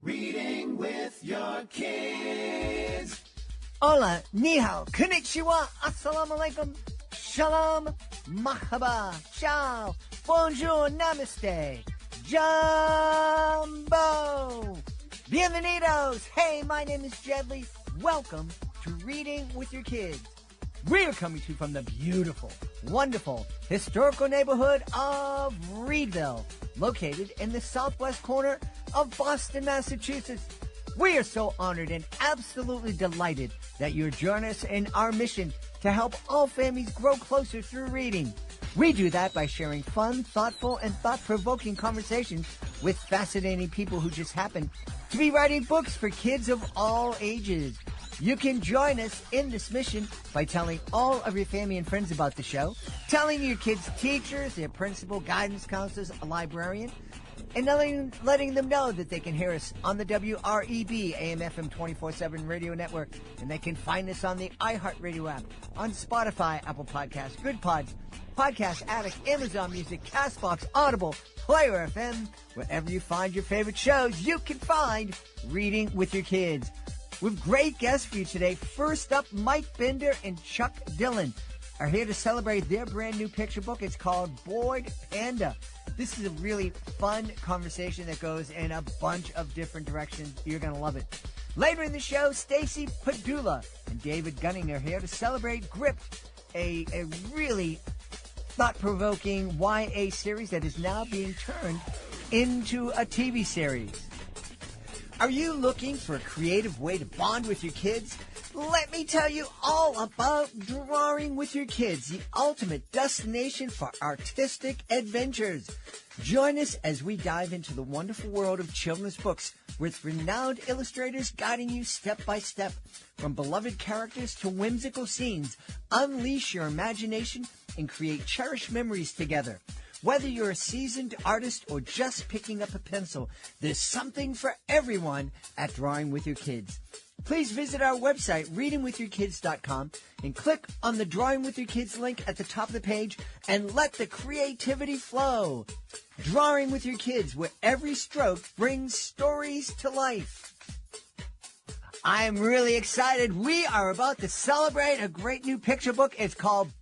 Reading with your kids. Hola, ni hao, konnichiwa, assalamu alaikum, shalom, mahaba, ciao, bonjour, namaste, jumbo, bienvenidos. Hey, my name is Jedley. Welcome to Reading with Your Kids. We are coming to you from the beautiful, wonderful, historical neighborhood of Reedville, located in the southwest corner of Boston, Massachusetts. We are so honored and absolutely delighted that you're joining us in our mission to help all families grow closer through reading. We do that by sharing fun, thoughtful, and thought-provoking conversations with fascinating people who just happen to be writing books for kids of all ages. You can join us in this mission by telling all of your family and friends about the show, telling your kids' teachers, their principal, guidance counselors, a librarian, and letting them know that they can hear us on the WREB AM/FM 24/7 radio network, and they can find us on the iHeartRadio app, on Spotify, Apple Podcasts, Good Pods, Podcast Addict, Amazon Music, CastBox, Audible, Player FM. Wherever you find your favorite shows, you can find Reading with Your Kids. With great guests for you today. First up, Mike Binder and Chuck Dillon are here to celebrate their brand new picture book. It's called Panda. This is a really fun conversation that goes in a bunch of different directions. You're going to love it. Later in the show, Stacy, Pedula, and David Gunning are here to celebrate Grip, a really thought-provoking YA series that is now being turned into a TV series. Are you looking for a creative way to bond with your kids? Let me tell you all about Drawing with Your Kids, the ultimate destination for artistic adventures. Join us as we dive into the wonderful world of children's books with renowned illustrators guiding you step by step. From beloved characters to whimsical scenes, unleash your imagination and create cherished memories together. Whether you're a seasoned artist or just picking up a pencil, there's something for everyone at Drawing with Your Kids. Please visit our website, readingwithyourkids.com, and click on the Drawing with Your Kids link at the top of the page and let the creativity flow. Drawing with Your Kids, where every stroke brings stories to life. I'm really excited. We are about to celebrate a great new picture book. It's called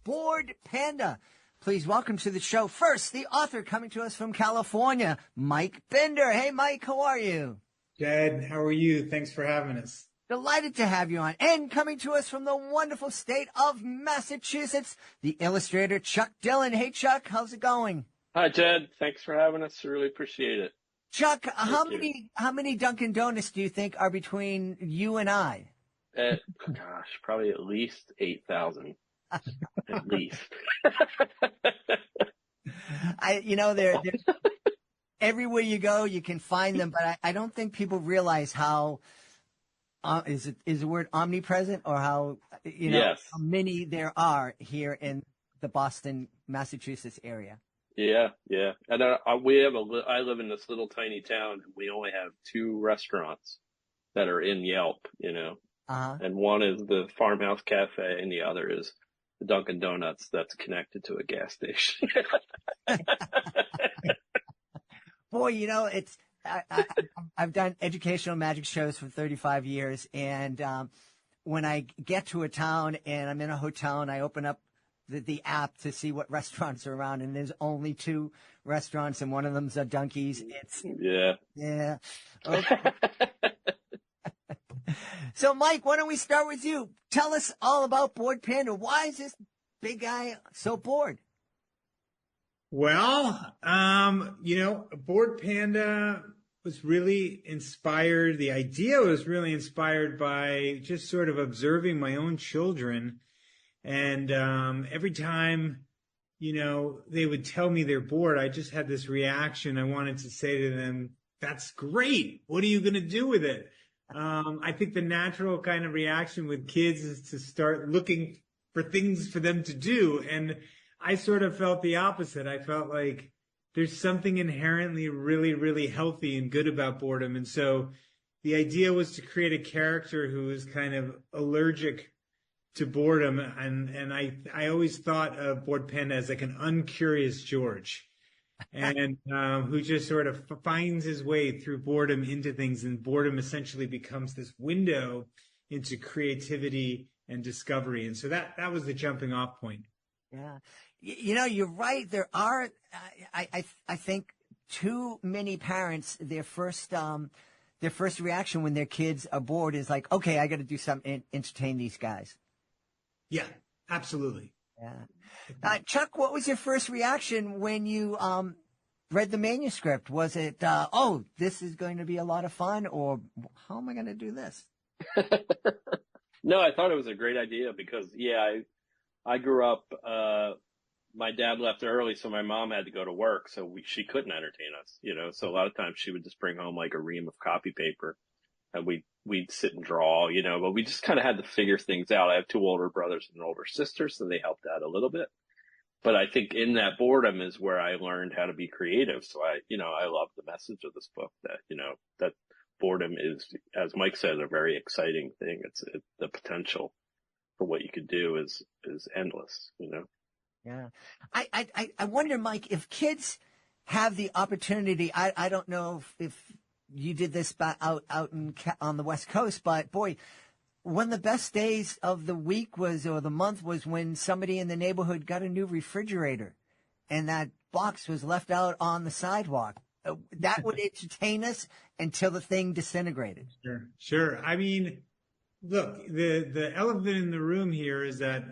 Panda. Please welcome to the show first, the author coming to us from California, Mike Binder. Hey, Mike, how are you? Jed, how are you? Thanks for having us. Delighted to have you on. And coming to us from the wonderful state of Massachusetts, the illustrator Chuck Dillon. Hey, Chuck, how's it going? Hi, Jed. Thanks for having us. I really appreciate it. Chuck, how many Dunkin' Donuts do you think are between you and I? Probably at least 8,000. At least. They're everywhere you go, you can find them, but I don't think people realize how is the word omnipresent, or how Yes. how many there are here in the Boston, Massachusetts area. Yeah. And I live in this little tiny town, and we only have 2 restaurants that are in Yelp, and one is the Farmhouse Cafe, and the other is the Dunkin' Donuts that's connected to a gas station. Boy, I've done educational magic shows for 35 years, and when I get to a town and I'm in a hotel and I open up the app to see what restaurants are around, and there's only 2 restaurants, and one of them's a Dunkies. Yeah. Okay. So, Mike, why don't we start with you? Tell us all about Bored Panda. Why is this big guy so bored? Well, Bored Panda was really inspired. The idea was really inspired by just sort of observing my own children. And every time, they would tell me they're bored, I just had this reaction. I wanted to say to them, that's great. What are you going to do with it? I think the natural kind of reaction with kids is to start looking for things for them to do. And I sort of felt the opposite. I felt like there's something inherently really, really healthy and good about boredom. And so the idea was to create a character who is kind of allergic to boredom. And I always thought of Bored Panda as like an uncurious George. and who just sort of finds his way through boredom into things, and boredom essentially becomes this window into creativity and discovery. And so that was the jumping off point. Yeah. You're right. There are, I think, too many parents, their first reaction when their kids are bored is like, okay, I got to do something to entertain these guys. Yeah, absolutely. Yeah. Chuck, what was your first reaction when you read the manuscript? Was it, oh, this is going to be a lot of fun, or how am I going to do this? No, I thought it was a great idea because, I grew up, my dad left early, so my mom had to go to work, so she couldn't entertain us, so a lot of times she would just bring home like a ream of copy paper and we'd sit and draw, but we just kind of had to figure things out. I have two older brothers and an older sister, so they helped out a little bit. But I think in that boredom is where I learned how to be creative. So I love the message of this book that, that boredom is, as Mike said, a very exciting thing. It's the potential for what you could do is endless, Yeah. I wonder, Mike, if kids have the opportunity, I don't know if you did this out on the West Coast, but boy, one of the best days of the week or the month was when somebody in the neighborhood got a new refrigerator and that box was left out on the sidewalk. That would entertain us until the thing disintegrated. Sure. I mean, look, the elephant in the room here is that,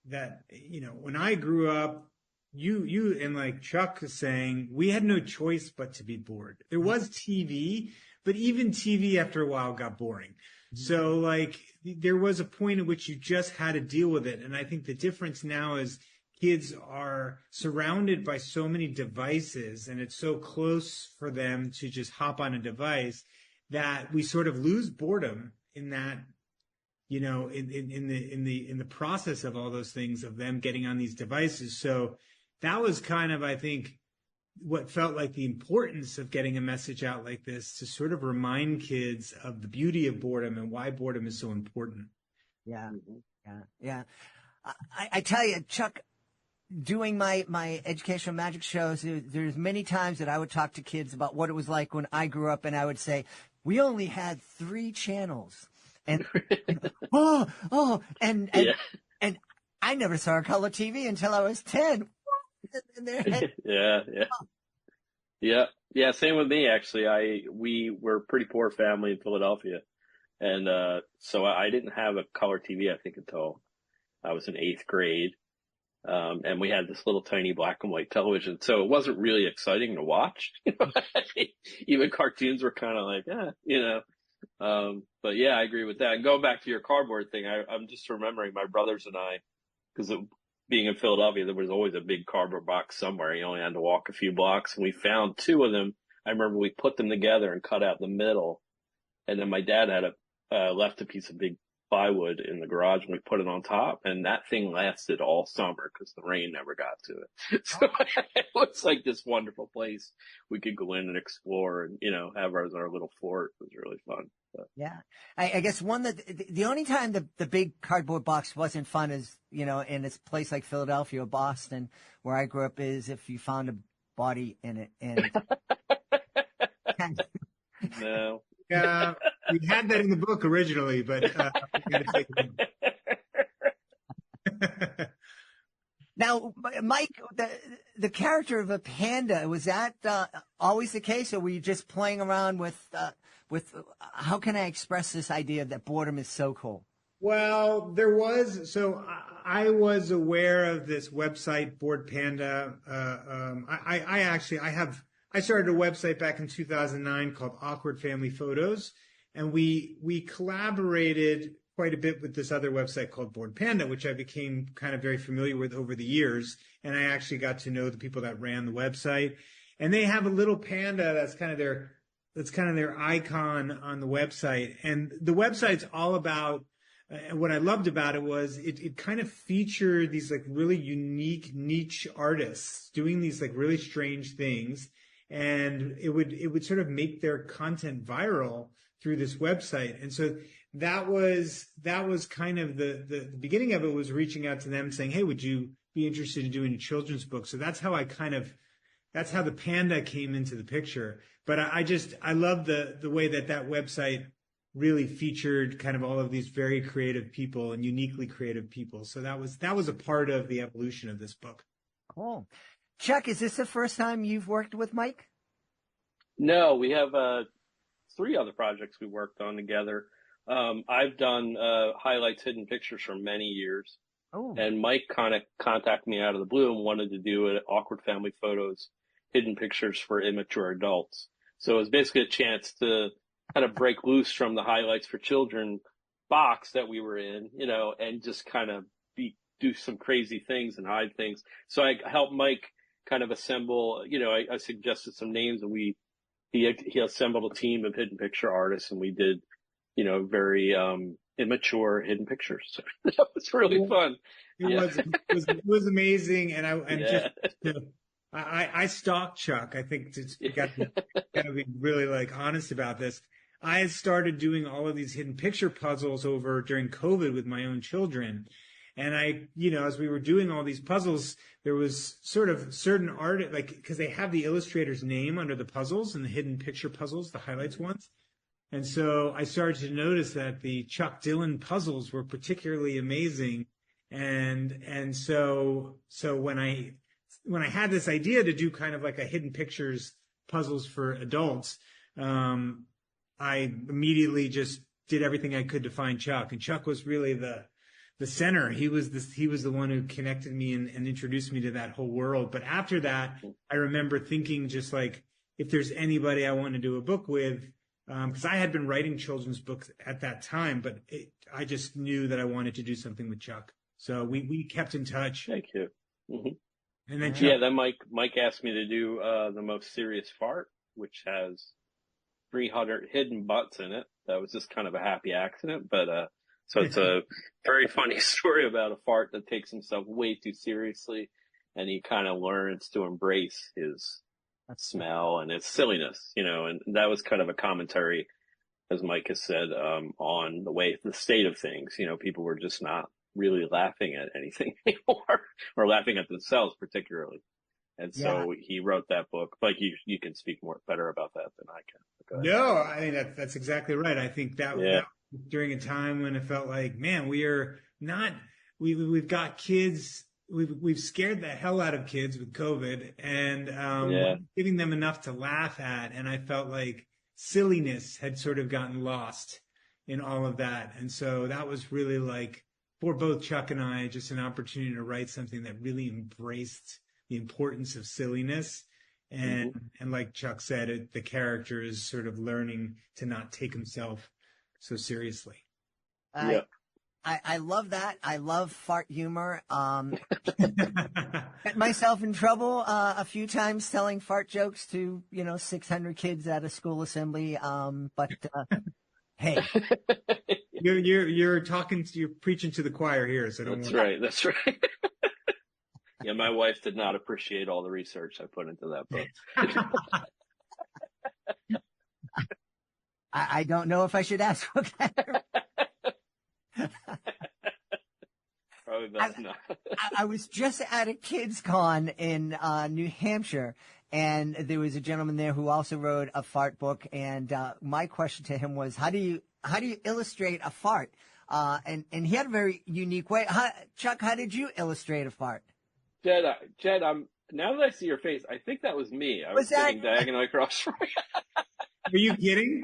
when I grew up, you and like Chuck is saying, we had no choice but to be bored. There was TV, but even TV after a while got boring. So like there was a point at which you just had to deal with it. And I think the difference now is kids are surrounded by so many devices and it's so close for them to just hop on a device that we sort of lose boredom in that, in the process of all those things of them getting on these devices. So that was kind of, I think, what felt like the importance of getting a message out like this to sort of remind kids of the beauty of boredom and why boredom is so important. Yeah. Yeah. I tell you, Chuck, doing my educational magic shows, there's many times that I would talk to kids about what it was like when I grew up, and I would say, we only had 3 channels. And, and I never saw a color TV until I was 10. Yeah. Same with me, actually. We were a pretty poor family in Philadelphia. And, so I didn't have a color TV, I think, until I was in 8th grade. And we had this little tiny black and white television. So it wasn't really exciting to watch. Even cartoons were kind of like, but yeah, I agree with that. And going back to your cardboard thing, I'm just remembering my brothers and I, because being in Philadelphia, there was always a big cardboard box somewhere. You only had to walk a few blocks, and we found 2 of them. I remember we put them together and cut out the middle, and then my dad had left a piece of big plywood in the garage, and we put it on top, and that thing lasted all summer because the rain never got to it. So it was like this wonderful place we could go in and explore and, have our little fort. It was really fun. But. Yeah. I guess the only time the big cardboard box wasn't fun is, in a place like Philadelphia or Boston, where I grew up, is if you found a body in it. And no. Yeah, we had that in the book originally, but we had to take it. Now, Mike, the character of a panda, was that always the case, or were you just playing around with how can I express this idea that boredom is so cool? Well, I was aware of this website, Bored Panda. I started a website back in 2009 called Awkward Family Photos, and we collaborated quite a bit with this other website called Bored Panda, which I became kind of very familiar with over the years. And I actually got to know the people that ran the website, and they have a little panda that's kind of their icon on the website. And the website's all about, and what I loved about it was it kind of featured these like really unique niche artists doing these like really strange things. And it would sort of make their content viral through this website. And so that was kind of the beginning of it, was reaching out to them saying, hey, would you be interested in doing a children's book? So that's how I kind of that's how the Panda came into the picture. But I love the way that website really featured kind of all of these very creative people and uniquely creative people. So that was a part of the evolution of this book. Cool. Chuck, is this the first time you've worked with Mike? No, we have 3 other projects we worked on together. I've done highlights, hidden pictures for many years. Oh. And Mike kind of contacted me out of the blue and wanted to do an awkward family photos, hidden pictures for immature adults. So it was basically a chance to kind of break loose from the highlights for children box that we were in, and just kind of do some crazy things and hide things. So I helped Mike kind of assemble, I suggested some names, and he assembled a team of hidden picture artists, and we did, very immature hidden pictures. So that was really fun. It was amazing, I stalked Chuck. I think you got to be really like honest about this. I had started doing all of these hidden picture puzzles over during COVID with my own children. And as we were doing all these puzzles, there was sort of certain art, because they have the illustrator's name under the puzzles and the hidden picture puzzles, the highlights ones. And so I started to notice that the Chuck Dillon puzzles were particularly amazing. And so when I had this idea to do kind of like a hidden pictures puzzles for adults, I immediately just did everything I could to find Chuck. And Chuck was really the center. He was the one who connected me and introduced me to that whole world. But after that, I remember thinking just like, if there's anybody I want to do a book with, because I had been writing children's books at that time, but I just knew that I wanted to do something with Chuck. So we kept in touch. Thank you. Mm-hmm. And then Chuck, then Mike asked me to do the most serious fart, which has 300 hidden butts in it. That was just kind of a happy accident, but so it's a very funny story about a fart that takes himself way too seriously, and he kind of learns to embrace his smell and his silliness, and that was kind of a commentary, as Mike has said, on the state of things. People were just not really laughing at anything anymore, or laughing at themselves particularly. And so he wrote that book. Like you can speak better about that than I can. No, I mean, that's exactly right. I think that was during a time when it felt like, man, we've got kids. We've scared the hell out of kids with COVID, and giving them enough to laugh at. And I felt like silliness had sort of gotten lost in all of that. And so that was really like, for both Chuck and I, just an opportunity to write something that really embraced the importance of silliness. And like Chuck said, the character is sort of learning to not take himself so seriously. I love that. I love fart humor. Get myself in trouble a few times telling fart jokes to 600 kids at a school assembly. But hey, you're preaching to the choir here. So don't worry. That's right. Yeah, my wife did not appreciate all the research I put into that book. I don't know if I should ask what that. Probably best not. I was just at a kids con in New Hampshire, and there was a gentleman there who also wrote a fart book. And my question to him was, how do you illustrate a fart? And he had a very unique way. Chuck, how did you illustrate a fart? Jed, now that I see your face, I think that was me. I was sitting diagonally across from you. Are you kidding?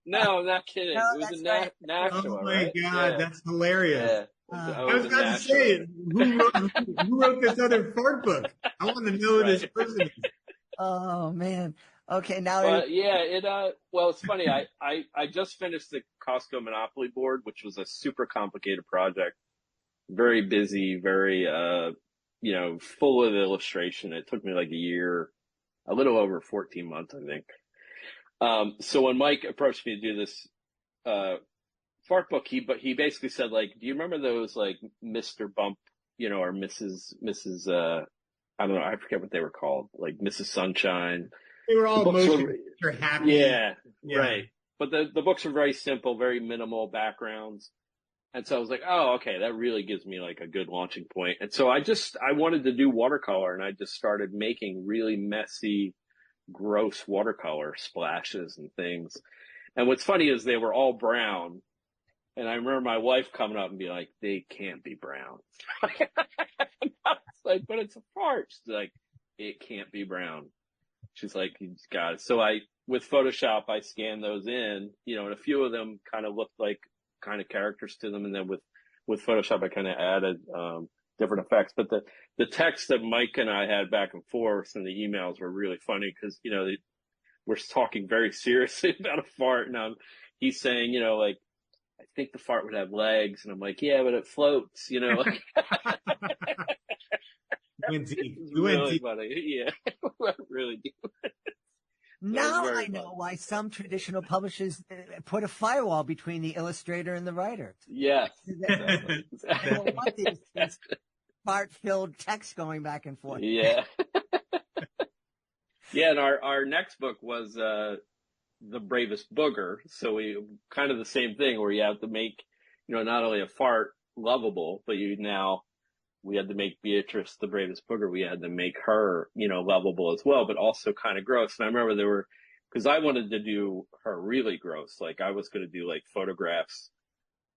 No, I'm not kidding. No, it was right. Oh Nashua, my right? God, that's hilarious. Yeah. I was about to say, who wrote this other fart book? I want to know who this person is. Oh man. Okay, now. Well, it's funny. I just finished the Costco Monopoly board, which was a super complicated project. Very busy, very, full of illustration. It took me like a year, a little over 14 months, I think. So when Mike approached me to do this, fart book, he basically said, like, do you remember those, like, Mr. Bump, or Mrs. I don't know, I forget what they were called, like Mrs. Sunshine. They were all they're happy. Yeah, right. But the books are very simple, very minimal backgrounds. And so I was like, oh, okay, that really gives me like a good launching point. And so I wanted to do watercolor, and I just started making really messy, gross watercolor splashes and things. And what's funny is they were all brown. And I remember my wife coming up and be like, they can't be brown. I was like, but it's a fart. She's like, it can't be brown. She's like, you just got it. So with Photoshop, I scanned those in, and a few of them kind of looked like kind of characters to them. And then with Photoshop, I kind of added, different effects. But the text that Mike and I had back and forth and the emails were really funny because, we're talking very seriously about a fart. And he's saying, like, I think the fart would have legs. And I'm like, yeah, but it floats, like. Went deep. Really funny. Yeah, really deep. Now I know why some traditional publishers put a firewall between the illustrator and the writer. Yes. Exactly. I don't want this fart-filled text going back and forth. Yeah. Yeah, and our next book was The Bravest Booger. So we kind of the same thing where you have to make, not only a fart lovable, but we had to make Beatrice the bravest booger. We had to make her, lovable as well, but also kind of gross. And I remember because I wanted to do her really gross. Like I was going to do like photographs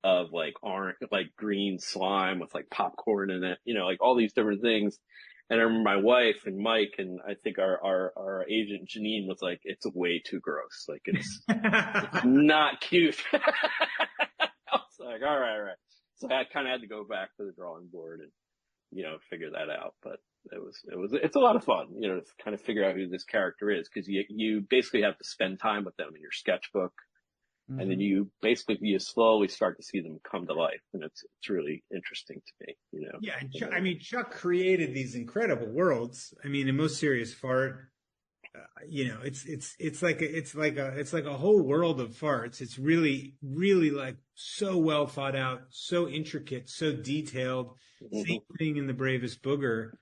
of like orange, like green slime with like popcorn in it, like all these different things. And I remember my wife and Mike and I think our agent Janine was like, it's way too gross. Like it's not cute. I was like, all right. So I kind of had to go back to the drawing board and, figure that out. But it's a lot of fun, to kind of figure out who this character is because you basically have to spend time with them in your sketchbook. Mm-hmm. And then you slowly start to see them come to life. And it's really interesting to me, Yeah. And Chuck created these incredible worlds. I mean, in Most Serious Fart, it's like a whole world of farts. It's really, really like so well thought out, so intricate, so detailed. Mm-hmm. Same thing in The Bravest Booger.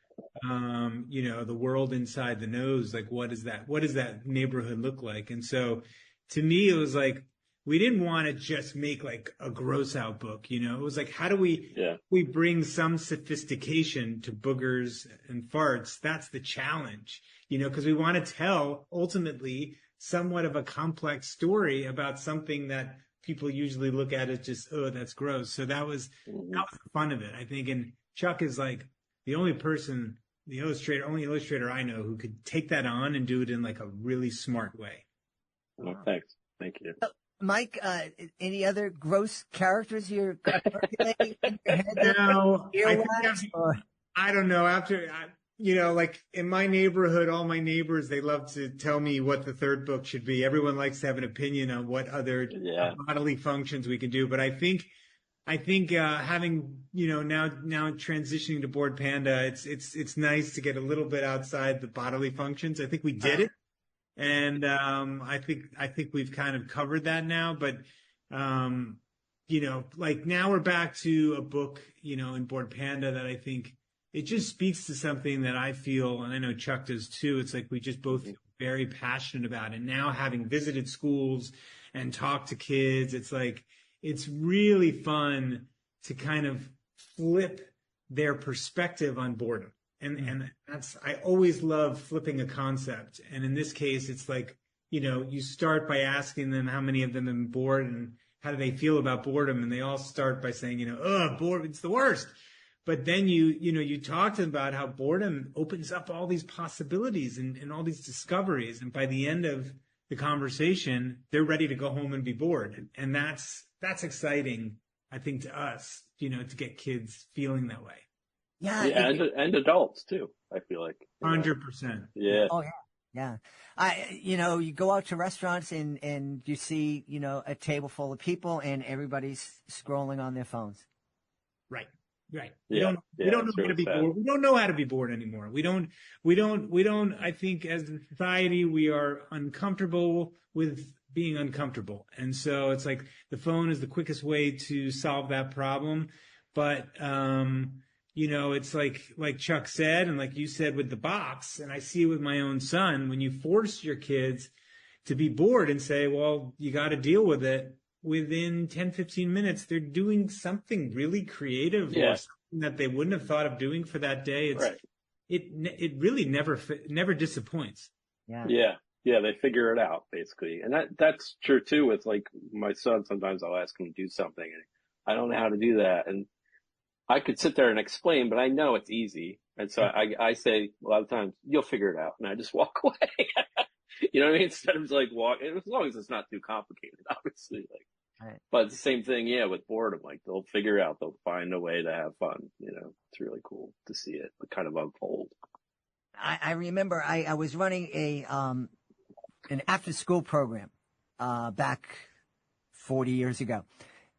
The world inside the nose. Like, what does that neighborhood look like? And so to me, it was like, we didn't want to just make like a gross out book, it was like, how do we bring some sophistication to boogers and farts? That's the challenge, because we want to tell ultimately somewhat of a complex story about something that people usually look at as just, oh, that's gross. So that was the fun of it, I think. And Chuck is like the only illustrator I know who could take that on and do it in like a really smart way. Oh, thanks. Thank you. Mike, any other gross characters you're percolating in your head? No, I don't know. Like in my neighborhood, all my neighbors, they love to tell me what the third book should be. Everyone likes to have an opinion on what other bodily functions we can do. But I think having, now transitioning to Bored Panda, it's nice to get a little bit outside the bodily functions. I think we did it. And, I think we've kind of covered that now, but, like now we're back to a book, in Bored Panda that I think it just speaks to something that I feel, and I know Chuck does too. It's like we just both feel very passionate about it. Now having visited schools and talked to kids, it's like, it's really fun to kind of flip their perspective on boredom. And I always love flipping a concept. And in this case, it's like, you start by asking them how many of them have been bored and how do they feel about boredom. And they all start by saying, bored, it's the worst. But then you talk to them about how boredom opens up all these possibilities and all these discoveries. And by the end of the conversation, they're ready to go home and be bored. And that's exciting, I think, to us, to get kids feeling that way. Yeah. And adults too, I feel like. 100%. Yeah. Oh, yeah. Yeah. You go out to restaurants and you see, a table full of people and everybody's scrolling on their phones. Right. We don't know how to be bored. We don't know how to be bored anymore. We don't, I think as a society, we are uncomfortable with being uncomfortable. And so it's like the phone is the quickest way to solve that problem. But, it's like Chuck said, and like you said with the box, and I see it with my own son, when you force your kids to be bored and say, well, you got to deal with it. within 10, 15 minutes, they're doing something really creative or something that they wouldn't have thought of doing for that day. It really never disappoints. Yeah. They figure it out basically. And that's true too with like my son. Sometimes I'll ask him to do something and I don't know how to do that. And I could sit there and explain, but I know it's easy. And so I say a lot of times, you'll figure it out. And I just walk away. You know what I mean? Instead of like as long as it's not too complicated, obviously. But it's the same thing, with boredom. Like they'll figure it out. They'll find a way to have fun. It's really cool to see it kind of unfold. I remember I was running an after school program, back 40 years ago.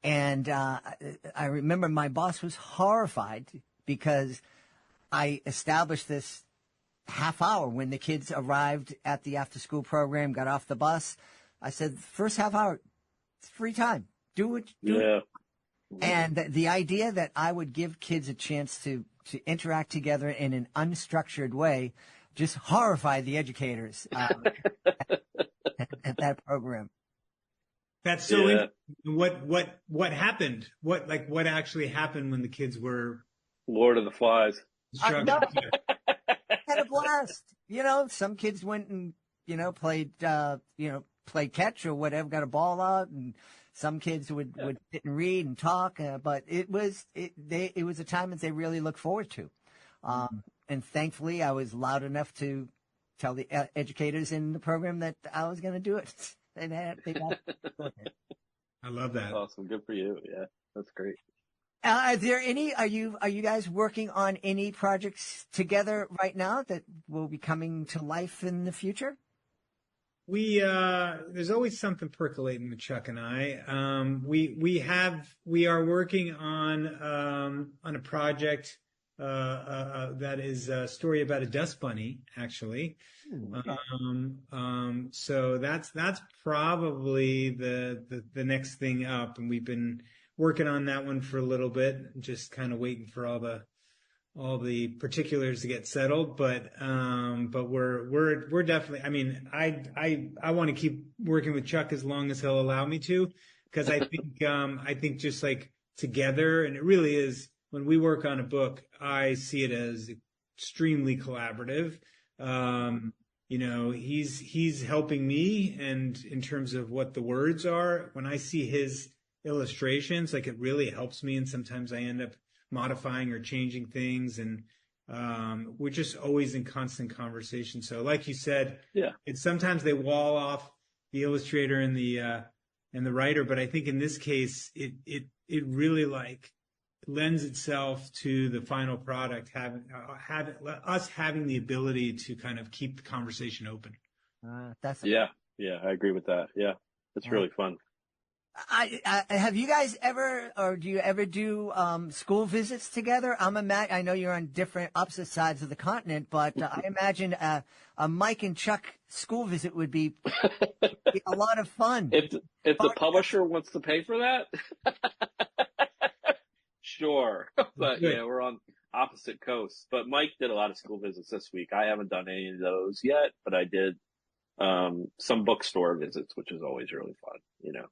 And, I remember my boss was horrified because I established this half hour when the kids arrived at the after school program, got off the bus. I said, first half hour, it's free time. Do it. And the idea that I would give kids a chance to interact together in an unstructured way just horrified the educators at that program. That's so interesting. What happened? What actually happened when the kids were Lord of the Flies? Had a blast. Some kids went and played played catch or whatever, got a ball out, and some kids would sit and read and talk. But it was a time that they really looked forward to. And thankfully, I was loud enough to tell the educators in the program that I was going to do it. They got I love that. Awesome. Good for you. Yeah, that's great. Are you guys working on any projects together right now that will be coming to life in the future? There's always something percolating with Chuck and I. We are working on a project, that is a story about a dust bunny, actually. So that's probably the next thing up, and we've been working on that one for a little bit, just kind of waiting for all the particulars to get settled. But we're definitely, I mean, I want to keep working with Chuck as long as he'll allow me to, because I think just like together, and it really is, when we work on a book, I see it as extremely collaborative. He's helping me, and in terms of what the words are, when I see his illustrations, like, it really helps me. And sometimes I end up modifying or changing things. And, we're just always in constant conversation. So like you said, it's sometimes they wall off the illustrator and the writer. But I think in this case, it really lends itself to the final product, having the ability to kind of keep the conversation open. I agree with that. Yeah, it's really fun. I have you guys ever, or do you ever do school visits together? I know you're on different opposite sides of the continent, but I imagine a Mike and Chuck school visit would be a lot of fun. If the publisher wants to pay for that. Sure. But we're on opposite coasts. But Mike did a lot of school visits this week. I haven't done any of those yet, but I did some bookstore visits, which is always really fun,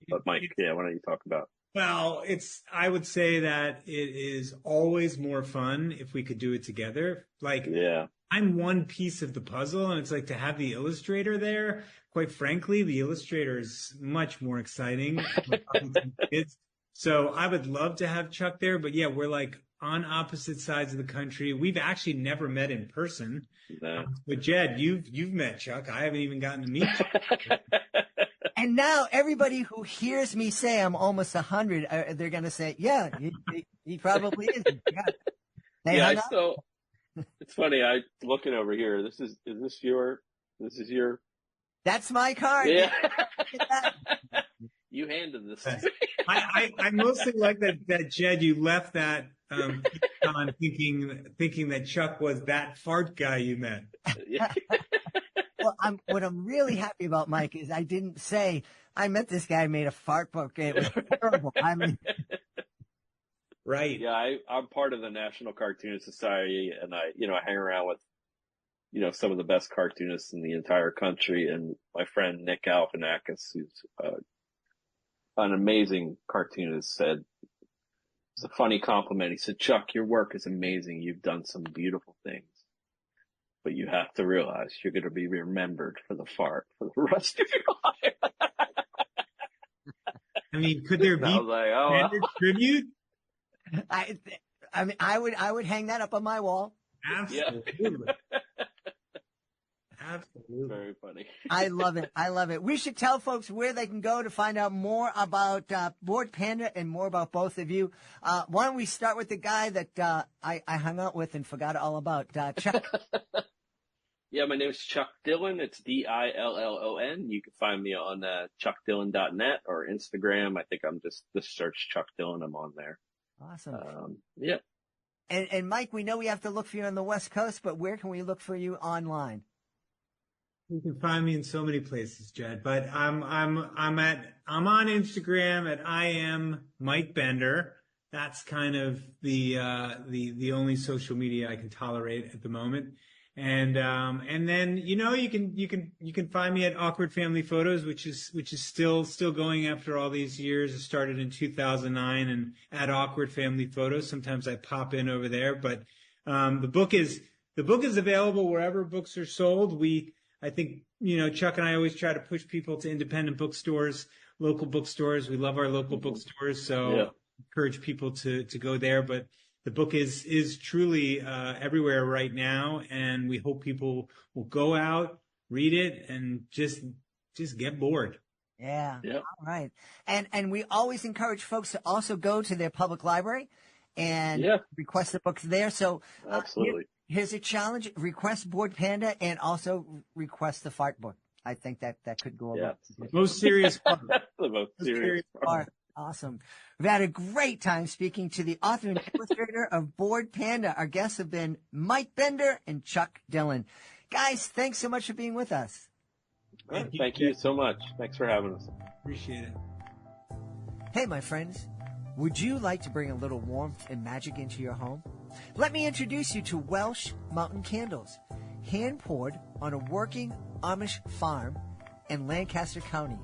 But Mike, why don't you talk about? Well, I would say that it is always more fun if we could do it together. I'm one piece of the puzzle, and it's like to have the illustrator there. Quite frankly, the illustrator is much more exciting. So I would love to have Chuck there, but we're like on opposite sides of the country. We've actually never met in person. No. But Jed, you've met Chuck. I haven't even gotten to meet Chuck. And now everybody who hears me say I'm almost 100, they're going to say, he probably is. So it's funny. I'm looking over here. Is this your? That's my card. Yeah. You handed this to me. I mostly like that Jed, you left that on thinking that Chuck was that fart guy you met. Well, what I'm really happy about, Mike, is I didn't say I met this guy, made a fart book. It was terrible. Right. Yeah, I'm part of the National Cartoonist Society, and I hang around with some of the best cartoonists in the entire country. And my friend Nick Galifianakis, who's an amazing cartoonist said, it's a funny compliment. He said, Chuck, your work is amazing. You've done some beautiful things, but you have to realize you're going to be remembered for the fart for the rest of your life. I mean, could there be standard tribute? I mean, I would hang that up on my wall. Absolutely. Yeah. Absolutely. Very funny. I love it. I love it. We should tell folks where they can go to find out more about Bored Panda and more about both of you. Why don't we start with the guy that I hung out with and forgot all about, Chuck. Yeah, my name is Chuck Dillon. It's Dillon. You can find me on chuckdillon.net or Instagram. I think I'm just search Chuck Dillon. I'm on there. Awesome. Yeah. And Mike, we know we have to look for you on the West Coast, but where can we look for you online? You can find me in so many places, Jed, but I'm on Instagram at I am Mike Bender. That's kind of the only social media I can tolerate at the moment. And then, you can find me at Awkward Family Photos, which is still going after all these years. It started in 2009 and at Awkward Family Photos. Sometimes I pop in over there, but, the book is available wherever books are sold. I think, Chuck and I always try to push people to independent bookstores, local bookstores. We love our local bookstores. So encourage people to go there, but the book is truly everywhere right now, and we hope people will go out, read it, and just get bored. Yeah. Yep. All right. And we always encourage folks to also go to their public library and request the books there. So absolutely. Here's a challenge: request Bored Panda and also request the fart book. I think that could go over. Most serious part. The most serious part. Awesome. We've had a great time speaking to the author and illustrator of Bored Panda. Our guests have been Mike Bender and Chuck Dillon. Guys, thanks so much for being with us. Thank you so much. Thanks for having us. Appreciate it. Hey, my friends. Would you like to bring a little warmth and magic into your home? Let me introduce you to Welsh Mountain Candles, hand-poured on a working Amish farm in Lancaster County.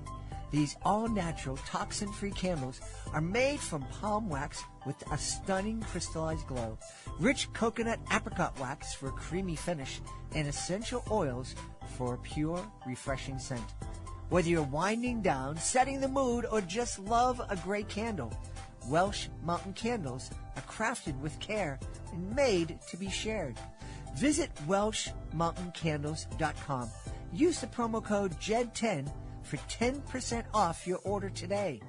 These all-natural, toxin-free candles are made from palm wax with a stunning crystallized glow, rich coconut apricot wax for a creamy finish, and essential oils for a pure, refreshing scent. Whether you're winding down, setting the mood, or just love a great candle, Welsh Mountain Candles are crafted with care and made to be shared. Visit welshmountaincandles.com. Use the promo code JED10 for 10% off your order today.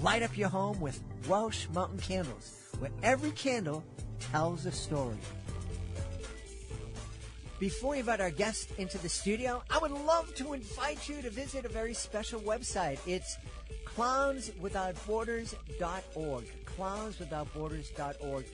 Light up your home with Welsh Mountain Candles, where every candle tells a story. Before we invite our guest into the studio, I would love to invite you to visit a very special website. It's clownswithoutborders.org. Clownswithoutborders.org.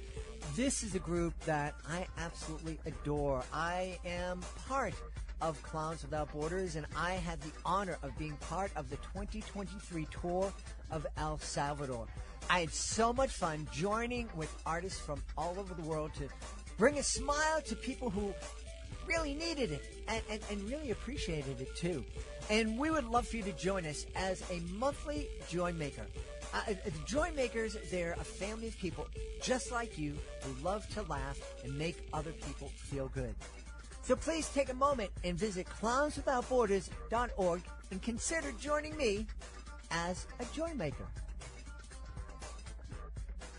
This is a group that I absolutely adore. I am part of Clowns Without Borders, and I had the honor of being part of the 2023 tour of El Salvador. I had so much fun joining with artists from all over the world to bring a smile to people who really needed it and really appreciated it too. And we would love for you to join us as a monthly Joy Maker. The Joy Makers, they're a family of people just like you who love to laugh and make other people feel good. So please take a moment and visit clownswithoutborders.org and consider joining me as a Joy Maker.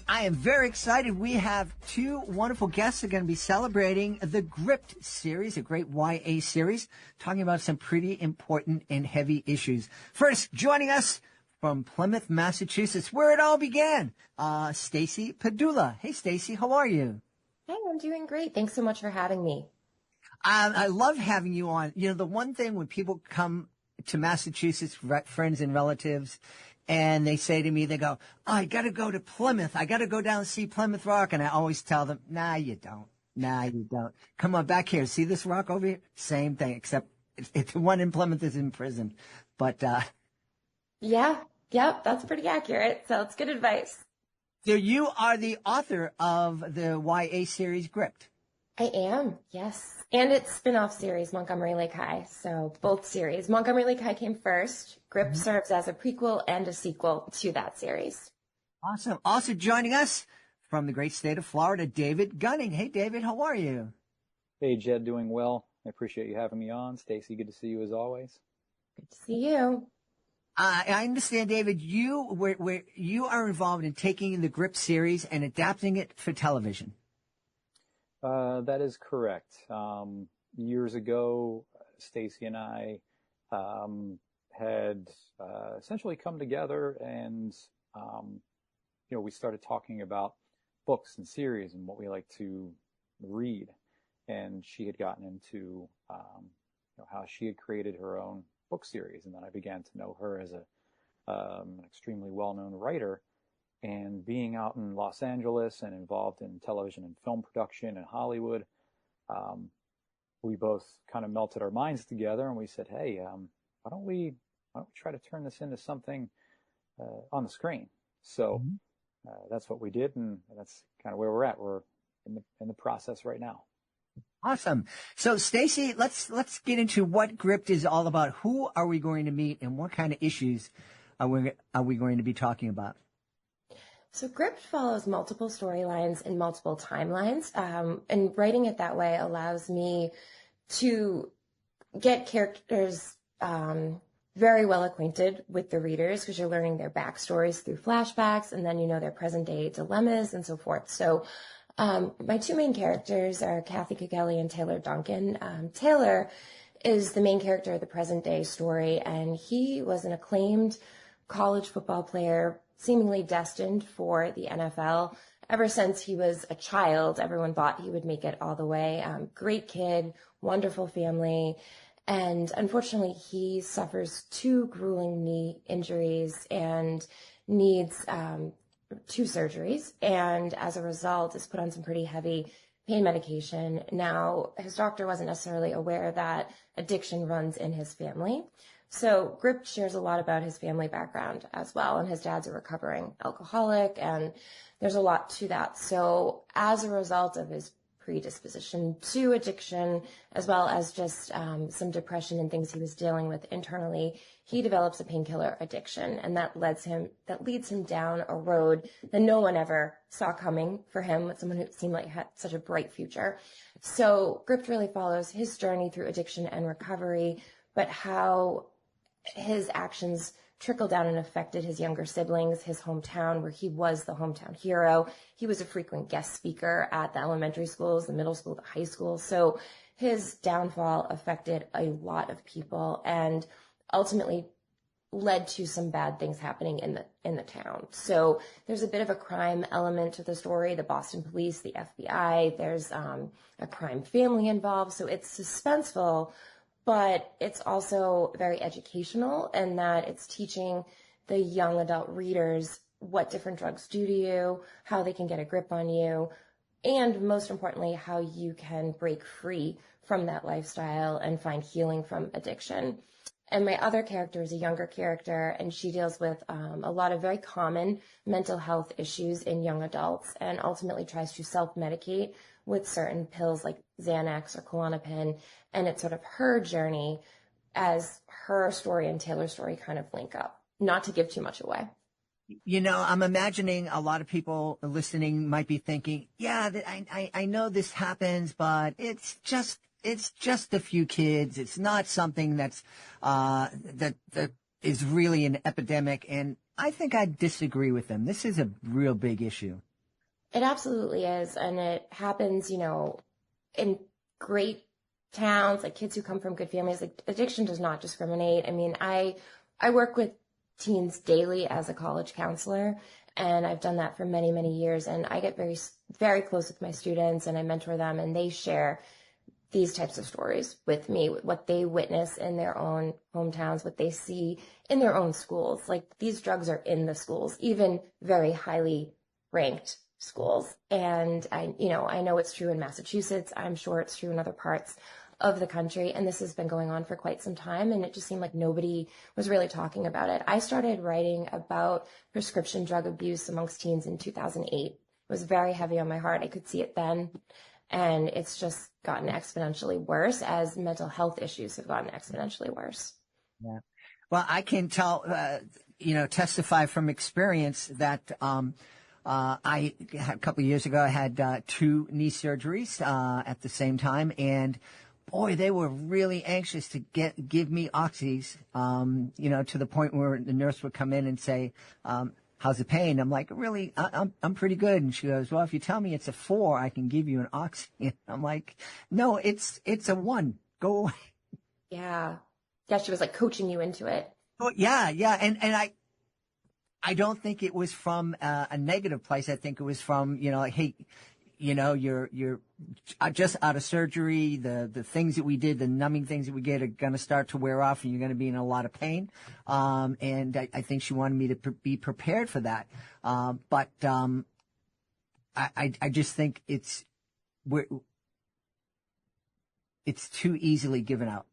I am very excited. We have two wonderful guests who are going to be celebrating the Gripped series, a great YA series, talking about some pretty important and heavy issues. First, joining us from Plymouth, Massachusetts, where it all began, Stacy Pedula. Hey, Stacy, how are you? Hey, I'm doing great. Thanks so much for having me. I love having you on. You know, the one thing when people come to Massachusetts, friends and relatives, and they say to me, they go, oh, I got to go to Plymouth. I got to go down and see Plymouth Rock. And I always tell them, nah, you don't. Nah, you don't. Come on back here. See this rock over here? Same thing, except the one in Plymouth is in prison. But, yep, that's pretty accurate. So it's good advice. So you are the author of the YA series Gripped. I am, yes. And its spin-off series, Montgomery Lake High. So both series. Montgomery Lake High came first. Grip serves as a prequel and a sequel to that series. Awesome. Also joining us from the great state of Florida, David Gunning. Hey, David, how are you? Hey, Jed, doing well. I appreciate you having me on. Stacy, good to see you as always. Good to see you. I understand, David, you are involved in taking the Grip series and adapting it for television. That is correct. Years ago, Stacy and I had essentially come together and, we started talking about books and series and what we like to read. And she had gotten into how she had created her own book series. And then I began to know her as an extremely well-known writer. And being out in Los Angeles and involved in television and film production in Hollywood, we both kind of melted our minds together and we said, hey, why don't we try to turn this into something on the screen? So that's what we did, and that's kind of where we're at. We're in the process right now. Awesome. So, Stacy, let's get into what Gripped is all about. Who are we going to meet, and what kind of issues are we going to be talking about? So Gripped follows multiple storylines and multiple timelines, and writing it that way allows me to get characters very well acquainted with the readers, because you're learning their backstories through flashbacks, and then their present day dilemmas and so forth. So my two main characters are Kathy Kukeli and Taylor Duncan. Taylor is the main character of the present day story, and he was an acclaimed college football player, seemingly destined for the NFL. Ever since he was a child, everyone thought he would make it all the way. Great kid, wonderful family. And unfortunately, he suffers 2 grueling knee injuries and needs 2 surgeries. And as a result, is put on some pretty heavy pain medication. Now, his doctor wasn't necessarily aware that addiction runs in his family. So Grip shares a lot about his family background as well, and his dad's a recovering alcoholic, and there's a lot to that. So as a result of his predisposition to addiction, as well as just some depression and things he was dealing with internally, he develops a painkiller addiction, and that leads him down a road that no one ever saw coming for him, with someone who seemed like had such a bright future. So Gripped really follows his journey through addiction and recovery, but how his actions trickled down and affected his younger siblings, his hometown, where he was the hometown hero. He was a frequent guest speaker at the elementary schools, the middle school, the high school. So his downfall affected a lot of people and ultimately led to some bad things happening in the town. So there's a bit of a crime element to the story, the Boston police, the FBI, there's a crime family involved. So it's suspenseful, but it's also very educational in that it's teaching the young adult readers what different drugs do to you, how they can get a grip on you, and most importantly, how you can break free from that lifestyle and find healing from addiction. And my other character is a younger character, and she deals with a lot of very common mental health issues in young adults and ultimately tries to self-medicate with certain pills like Xanax or Klonopin. And it's sort of her journey as her story and Taylor's story kind of link up, not to give too much away. I'm imagining a lot of people listening might be thinking, yeah, I know this happens, but it's just a few kids. It's not something that's that is really an epidemic. And I think I disagree with them. This is a real big issue. It absolutely is. And it happens, in great towns, like kids who come from good families. Like, addiction does not discriminate. I mean, I work with teens daily as a college counselor, and I've done that for many, many years. And I get very, very close with my students, and I mentor them, and they share these types of stories with me, what they witness in their own hometowns, what they see in their own schools. Like, these drugs are in the schools, even very highly ranked schools. And I know it's true in Massachusetts. I'm sure it's true in other parts of the country. And this has been going on for quite some time. And it just seemed like nobody was really talking about it. I started writing about prescription drug abuse amongst teens in 2008. It was very heavy on my heart. I could see it then. And it's just gotten exponentially worse as mental health issues have gotten exponentially worse. Yeah. Well, I can tell, testify from experience that a couple of years ago, I had 2 knee surgeries at the same time, and boy, they were really anxious to give me oxys, to the point where the nurse would come in and say, how's the pain? I'm like, really, I'm pretty good. And she goes, well, if you tell me it's a 4, I can give you an oxy. And I'm like, no, it's a 1. Go away. Yeah. Yeah, she was like coaching you into it. Oh, yeah. And I don't think it was from a negative place. I think it was from, like, hey, you're just out of surgery. The things that we did, the numbing things that we did are going to start to wear off, and you're going to be in a lot of pain. And I think she wanted me to be prepared for that. But I just think it's too easily given out.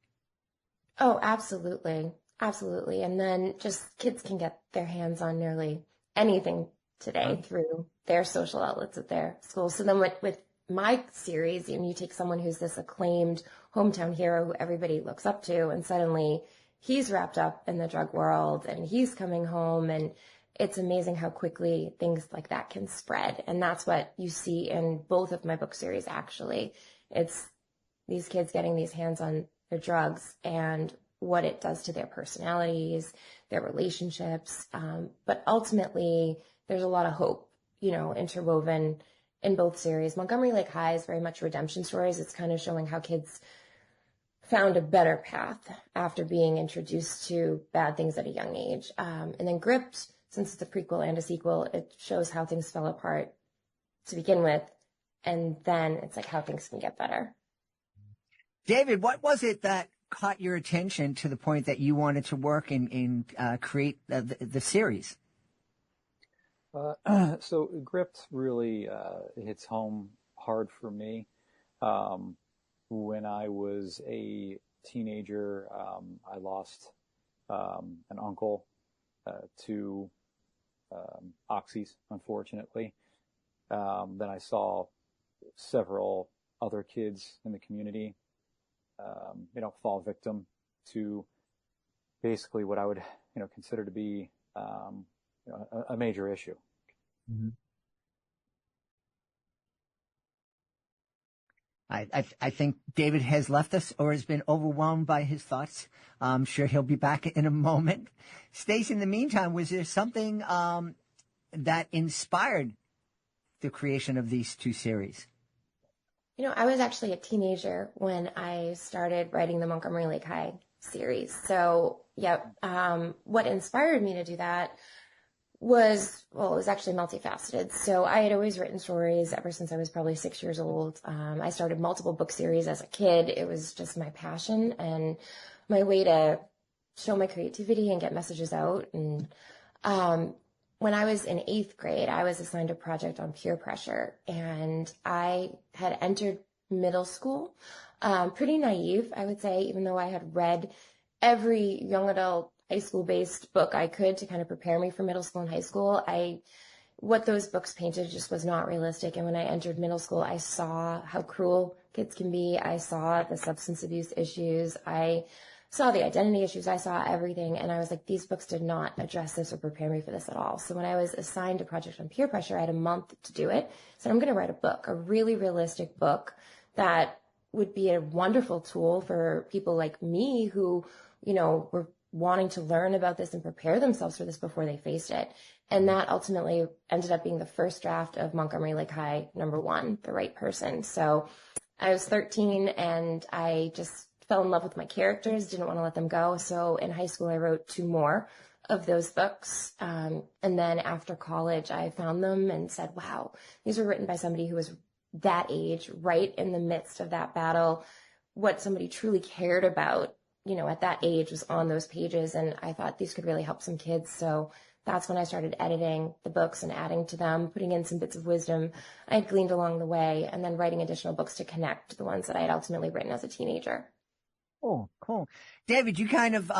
Oh, absolutely. Absolutely. And then just kids can get their hands on nearly anything today through their social outlets at their schools. So then with my series, you take someone who's this acclaimed hometown hero who everybody looks up to, and suddenly he's wrapped up in the drug world and he's coming home, and it's amazing how quickly things like that can spread. And that's what you see in both of my book series, actually. It's these kids getting these hands on their drugs and what it does to their personalities, their relationships. But ultimately, there's a lot of hope, interwoven in both series. Montgomery Lake High is very much redemption stories. It's kind of showing how kids found a better path after being introduced to bad things at a young age. And then Gripped, since it's a prequel and a sequel, it shows how things fell apart to begin with. And then it's like how things can get better. David, what was it that caught your attention to the point that you wanted to work and create the series? So Gripped really hits home hard for me. When I was a teenager, I lost an uncle to oxys, unfortunately. Then I saw several other kids in the community fall victim to basically what I would, consider to be, a major issue. Mm-hmm. I think David has left us or has been overwhelmed by his thoughts. I'm sure he'll be back in a moment. Stacy, in the meantime, was there something that inspired the creation of these 2 series? I was actually a teenager when I started writing the Montgomery Lake High series. So, what inspired me to do that was, it was actually multifaceted. So I had always written stories ever since I was probably 6 years old. I started multiple book series as a kid. It was just my passion and my way to show my creativity and get messages out. And when I was in 8th grade, I was assigned a project on peer pressure, and I had entered middle school, pretty naive, I would say, even though I had read every young adult high school-based book I could to kind of prepare me for middle school and high school. What those books painted just was not realistic. And when I entered middle school, I saw how cruel kids can be. I saw the substance abuse issues. I saw the identity issues. I saw everything. And I was like, these books did not address this or prepare me for this at all. So when I was assigned a project on peer pressure, I had a month to do it. So I'm going to write a book, a really realistic book that would be a wonderful tool for people like me who, were wanting to learn about this and prepare themselves for this before they faced it. And that ultimately ended up being the first draft of Montgomery Lake High #1, The Right Person. So I was 13 and I just fell in love with my characters, didn't want to let them go. So in high school, I wrote 2 more of those books. And then after college, I found them and said, wow, these were written by somebody who was that age, right in the midst of that battle. What somebody truly cared about, at that age was on those pages. And I thought these could really help some kids. So that's when I started editing the books and adding to them, putting in some bits of wisdom I had gleaned along the way, and then writing additional books to connect to the ones that I had ultimately written as a teenager. Oh, cool. David, you kind of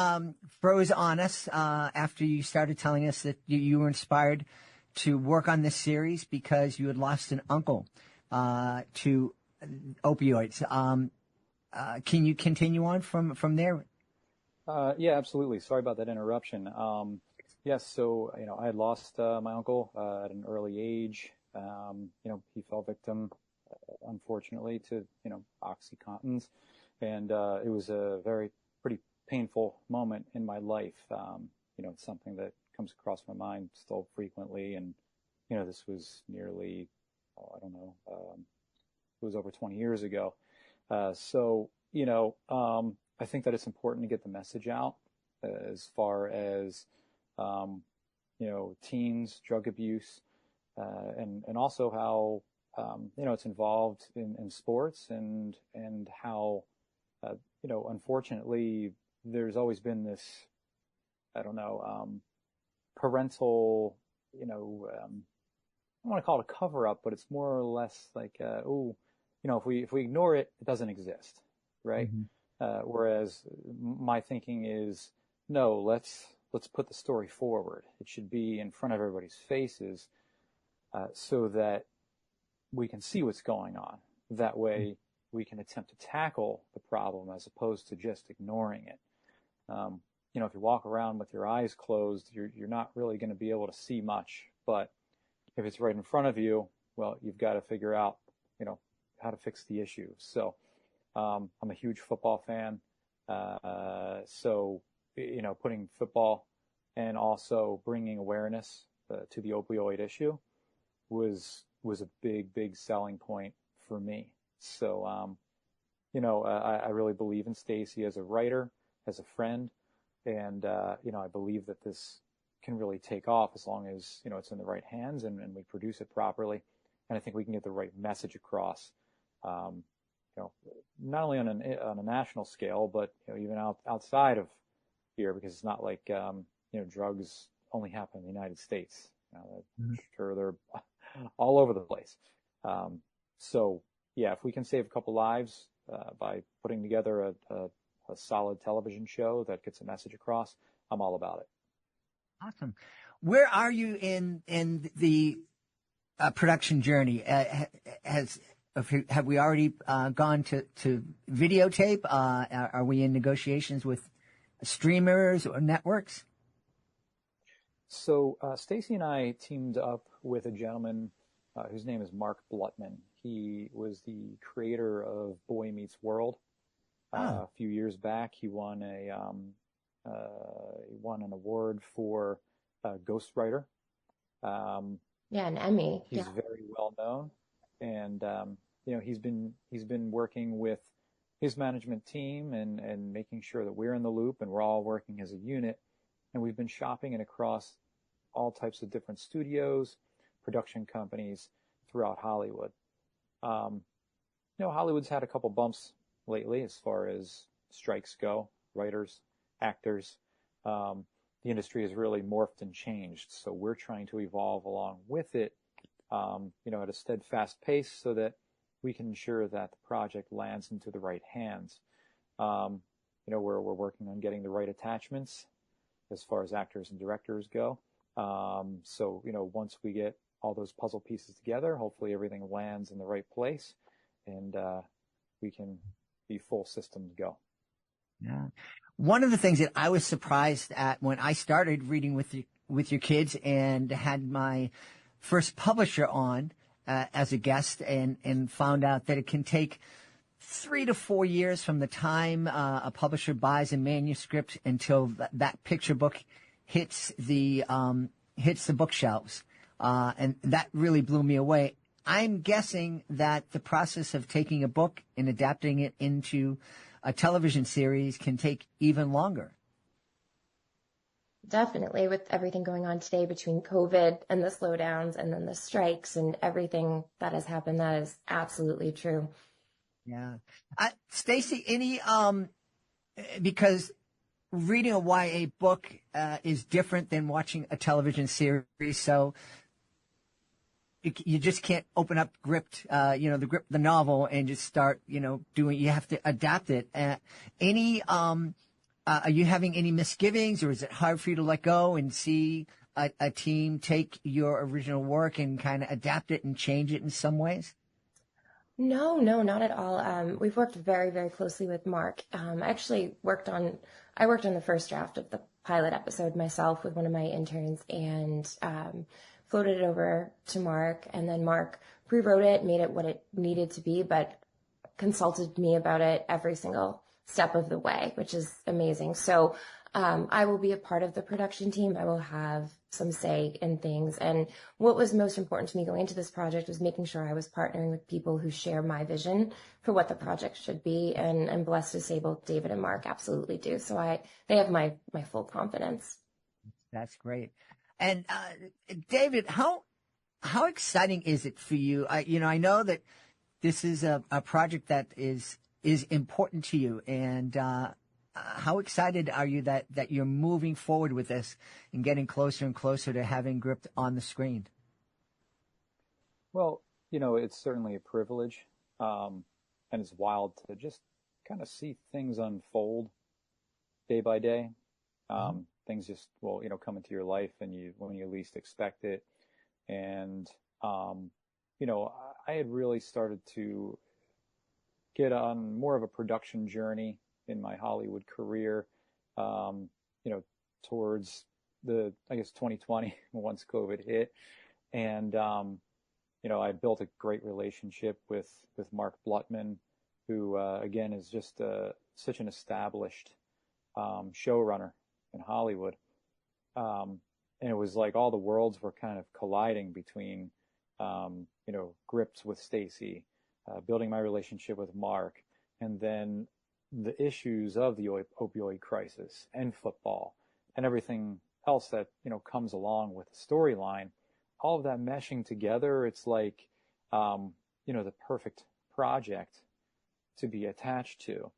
froze on us after you started telling us that you were inspired to work on this series because you had lost an uncle to opioids. Can you continue on from there? Yeah, absolutely. Sorry about that interruption. Yes, so, I had lost my uncle at an early age. He fell victim, unfortunately, to, OxyContins. And it was a pretty painful moment in my life. It's something that comes across my mind still frequently. And, this was nearly, it was over 20 years ago. I think that it's important to get the message out as far as, teens, drug abuse, and also how, it's involved in sports and how, unfortunately there's always been this, parental, I don't want to call it a cover up, but it's more or less like, if we ignore it, it doesn't exist. Right. Mm-hmm. Whereas my thinking is, no, let's put the story forward. It should be in front of everybody's faces, so that we can see what's going on. That way we can attempt to tackle the problem as opposed to just ignoring it. If you walk around with your eyes closed, you're not really going to be able to see much. But if it's right in front of you, well, you've got to figure out, how to fix the issue. So, I'm a huge football fan. So, putting football and also bringing awareness to the opioid issue was a big selling point for me. So, I really believe in Stacy as a writer, as a friend, and, I believe that this can really take off as long as, it's in the right hands and we produce it properly. And I think we can get the right message across, not only on a national scale, but, even outside of here, because it's not like, drugs only happen in the United States. I'm sure they're all over the place. So yeah, if we can save a couple lives, by putting together a solid television show that gets a message across, I'm all about it. Awesome. Where are you in the production journey? Have we already gone to videotape? Are we in negotiations with streamers or networks? So Stacy and I teamed up with a gentleman whose name is Mark Blutman. He was the creator of Boy Meets World. A few years back, he won an award for ghostwriter. An Emmy. He's very well known, and he's been working with his management team and making sure that we're in the loop and we're all working as a unit. And we've been shopping it across all types of different studios, production companies throughout Hollywood. Hollywood's had a couple bumps lately as far as strikes go, writers, actors. The industry has really morphed and changed. So we're trying to evolve along with it, at a steadfast pace so that we can ensure that the project lands into the right hands. We're working on getting the right attachments as far as actors and directors go. So once we get all those puzzle pieces together, hopefully everything lands in the right place and we can be full systems go. Yeah. One of the things that I was surprised at when I started reading with your kids and had my first publisher on as a guest and found out that it can take 3 to 4 years from the time a publisher buys a manuscript until that picture book hits the bookshelves. And that really blew me away. I'm guessing that the process of taking a book and adapting it into a television series can take even longer. Definitely, with everything going on today between COVID and the slowdowns and then the strikes and everything that has happened, that is absolutely true. Yeah. Stacy, because reading a YA book is different than watching a television series, so you just can't open up the novel and just start, doing, you have to adapt it. Are you having any misgivings, or is it hard for you to let go and see a team take your original work and kind of adapt it and change it in some ways? No, no, not at all. We've worked very, very closely with Mark. I worked on the first draft of the pilot episode myself with one of my interns and floated it over to Mark. And then Mark rewrote it, made it what it needed to be, but consulted me about it every single step of the way, which is amazing. So I will be a part of the production team. I will have some say in things. And what was most important to me going into this project was making sure I was partnering with people who share my vision for what the project should be. And I'm blessed to say both David and Mark absolutely do. So they have my full confidence. That's great. And David, how exciting is it for you? I know that this is a project that is important to you, and how excited are you that you're moving forward with this and getting closer and closer to having Gripped on the screen? Well, it's certainly a privilege, and it's wild to just kind of see things unfold day by day. Things just come into your life and when you least expect it. And I had really started to get on more of a production journey in my Hollywood career, towards 2020 once COVID hit. And, I built a great relationship with Mark Blutman, who, again, is just such an established showrunner in Hollywood. And it was like all the worlds were kind of colliding between, Gripped with Stacy, building my relationship with Mark, and then the issues of the opioid crisis and football and everything else that, comes along with the storyline, all of that meshing together. It's like, the perfect project to be attached to.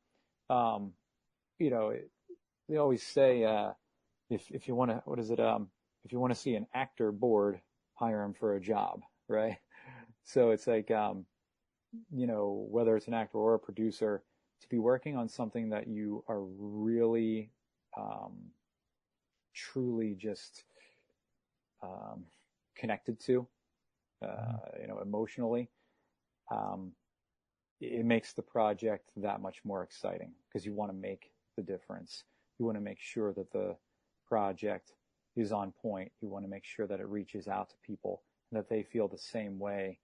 They always say, if you want to, if you want to see an actor bored, hire him for a job, right? So it's like, whether it's an actor or a producer, to be working on something that you are really, truly just, connected to, emotionally, it makes the project that much more exciting because you want to make the difference. You want to make sure that the project is on point. You want to make sure that it reaches out to people and that they feel the same way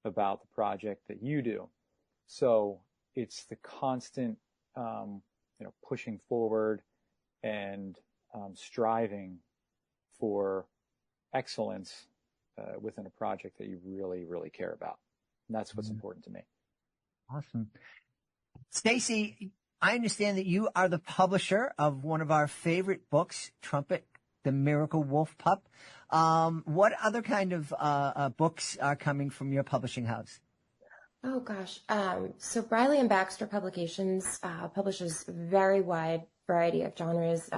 about the project that you do. So it's the constant, pushing forward and striving for excellence within a project that you really, really care about. And that's what's important to me. Awesome. Stacy, I understand that you are the publisher of one of our favorite books, Trumpet, The Miracle Wolf Pup. What other kind of books are coming from your publishing house? Oh, gosh. So Briley and Baxter Publications publishes a very wide variety of genres.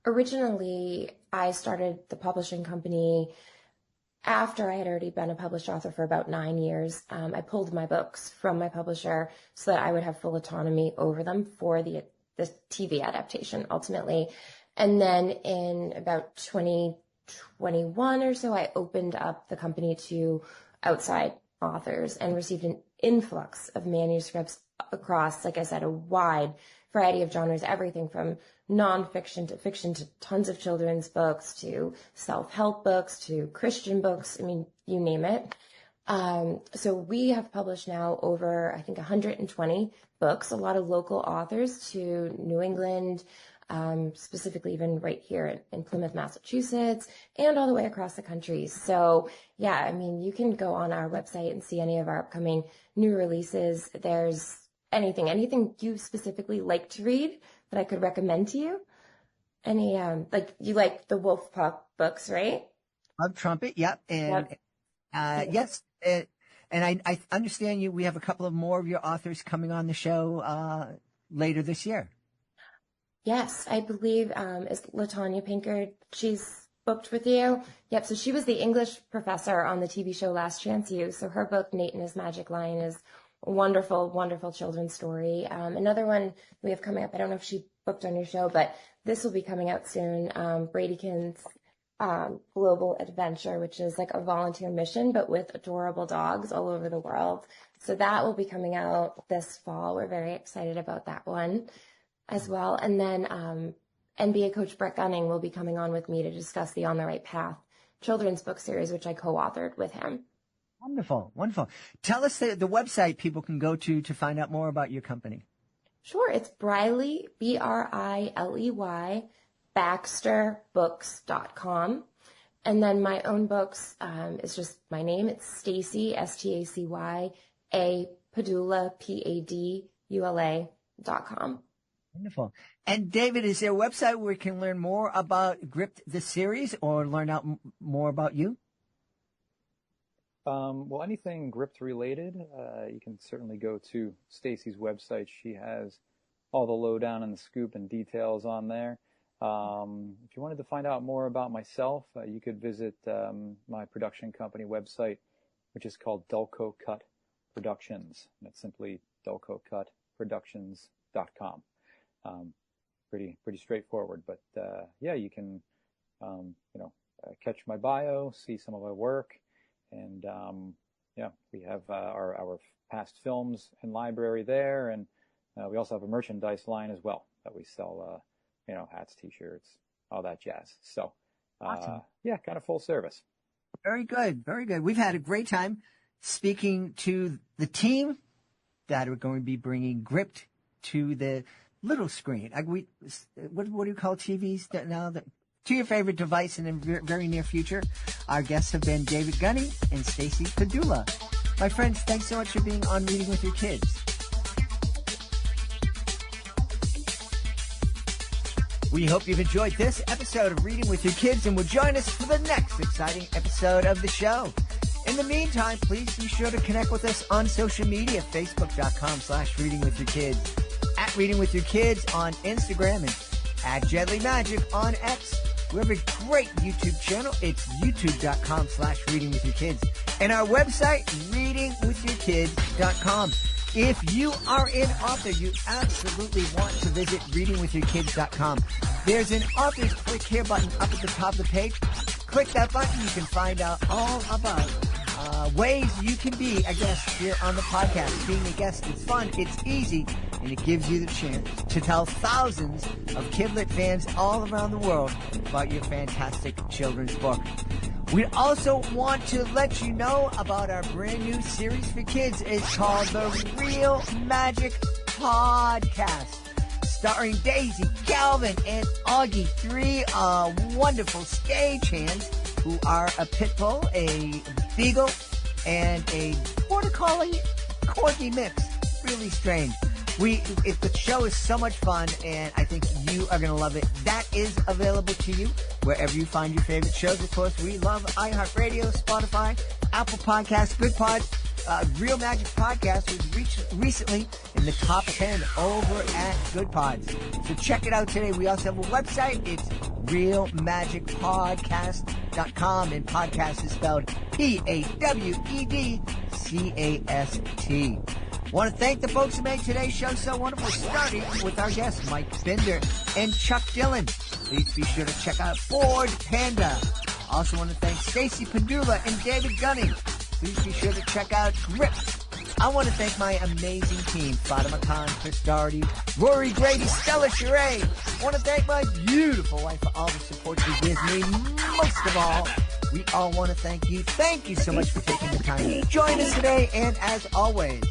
Originally, I started the publishing company after I had already been a published author for about 9 years. I pulled my books from my publisher so that I would have full autonomy over them for the TV adaptation, ultimately. And then in about 2021 or so, I opened up the company to outside authors and received an influx of manuscripts across, like I said, a wide variety of genres, everything from nonfiction to fiction to tons of children's books to self-help books to Christian books. I mean, you name it. So we have published now over, I think, 120 books, a lot of local authors to New England, specifically even right here in Plymouth, Massachusetts, and all the way across the country. So yeah, I mean, you can go on our website and see any of our upcoming new releases. There's anything you specifically like to read that I could recommend to you? Any, you like the Wolf Pup books, right? Love Trumpet, yep. And, yep. Yes. And I understand we have a couple of more of your authors coming on the show, later this year. Yes, I believe, is LaTanya Pinkard. She's booked with you. Yep. So she was the English professor on the TV show Last Chance U. So her book, Nate and His Magic Lion, is a wonderful, wonderful children's story. Another one we have coming up, I don't know if she booked on your show, but this will be coming out soon. Bradykins global adventure, which is like a volunteer mission, but with adorable dogs all over the world. So that will be coming out this fall. We're very excited about that one as well. And then NBA coach Brett Gunning will be coming on with me to discuss the On the Right Path children's book series, which I co-authored with him. Wonderful, wonderful. Tell us the website people can go to find out more about your company. Sure, it's Briley, Briley, BaxterBooks.com. And then my own books is just my name. It's Stacy, Stacy, Pedula, Padula.com. Wonderful. And David, is there a website where we can learn more about Gripped, the series, or learn out more about you? Well, anything Gripped related, you can certainly go to Stacy's website. She has all the lowdown and the scoop and details on there. If you wanted to find out more about myself, you could visit my production company website, which is called Dulco Cut Productions. And it's simply dulcocutproductions.com. Pretty straightforward, but yeah, you can catch my bio, see some of my work. And, yeah, we have our past films and library there. And we also have a merchandise line as well that we sell, hats, T-shirts, all that jazz. So, awesome. Yeah, kind of full service. Very good. Very good. We've had a great time speaking to the team that are going to be bringing Gripped to the little screen. What do you call TVs now? To your favorite device in the very near future. Our guests have been David Gunning and Stacy Pedula. My friends, thanks so much for being on Reading with Your Kids. We hope you've enjoyed this episode of Reading with Your Kids and will join us for the next exciting episode of the show. In the meantime, please be sure to connect with us on social media, facebook.com/readingwithyourkids, at Reading with Your Kids on Instagram, and at Deadly Magic on X. We have a great YouTube channel. It's youtube.com/readingwithyourkids. And our website, readingwithyourkids.com. If you are an author, you absolutely want to visit readingwithyourkids.com. There's an author's click here button up at the top of the page. Click that button. You can find out all about ways you can be a guest here on the podcast. Being a guest is fun, it's easy, and it gives you the chance to tell thousands of Kidlit fans all around the world about your fantastic children's book. We also want to let you know about our brand new series for kids. It's called The Real Magic Podcast, starring Daisy, Calvin, and Augie, three wonderful stage-hands who are a pit bull, a beagle, and a border collie corgi mix. Really strange. The show is so much fun, and I think you are going to love it. That is available to you wherever you find your favorite shows. Of course, we love iHeartRadio, Spotify, Apple Podcasts, Good Pods. Real Magic Podcast was recently in the top 10 over at Good Pods. So check it out today. We also have a website. It's realmagicpodcast.com, and podcast is spelled PAWEDCAST. Want to thank the folks who made today's show so wonderful, starting with our guests, Mike Binder and Chuck Dillon. Please be sure to check out Panda. Also want to thank Stacy Pedula and David Gunning. Please be sure to check out Gripped. I want to thank my amazing team, Fatima Khan, Chris Doherty, Rory Grady, Stella Sheree. I want to thank my beautiful wife for all the support she gives me. Most of all, we all want to thank you. Thank you so much for taking the time to join us today. And as always,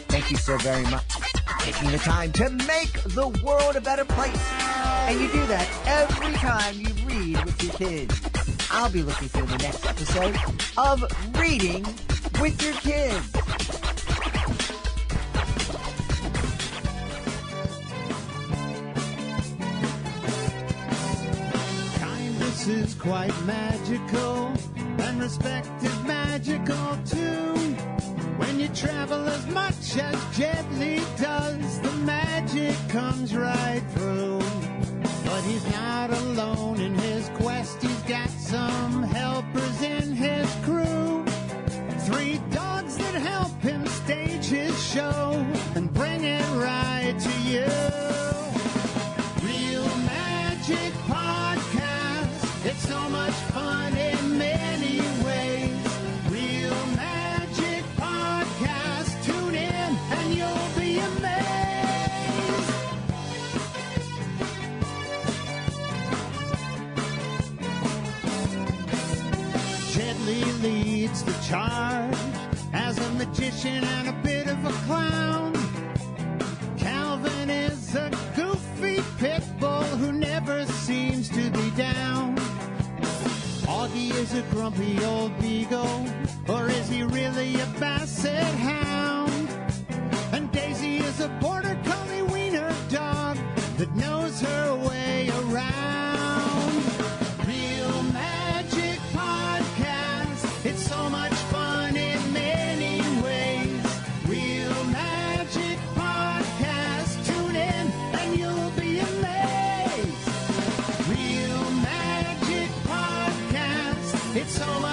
thank you so very much for taking the time to make the world a better place. And you do that every time you read with your kids. I'll be looking for the next episode of Reading with Your Kids. Kindness is quite magical, and respect is magical too. When you travel as much as Gently does, the magic comes right through. But he's not alone in his quest, he's got some helpers in his crew. 3 dogs that help him stage his show and bring it right to you. Real Magic Podcast, it's so much leads the charge as a magician and a bit of a clown. Calvin is a goofy pit bull who never seems to be down. Augie is a grumpy old beagle, or is he really a basset hound? And Daisy is a border collie wiener dog that knows her way around. Real Magic Podcast, it's so much fun in many ways. Real Magic Podcast, tune in and you'll be amazed. Real Magic Podcast, it's so much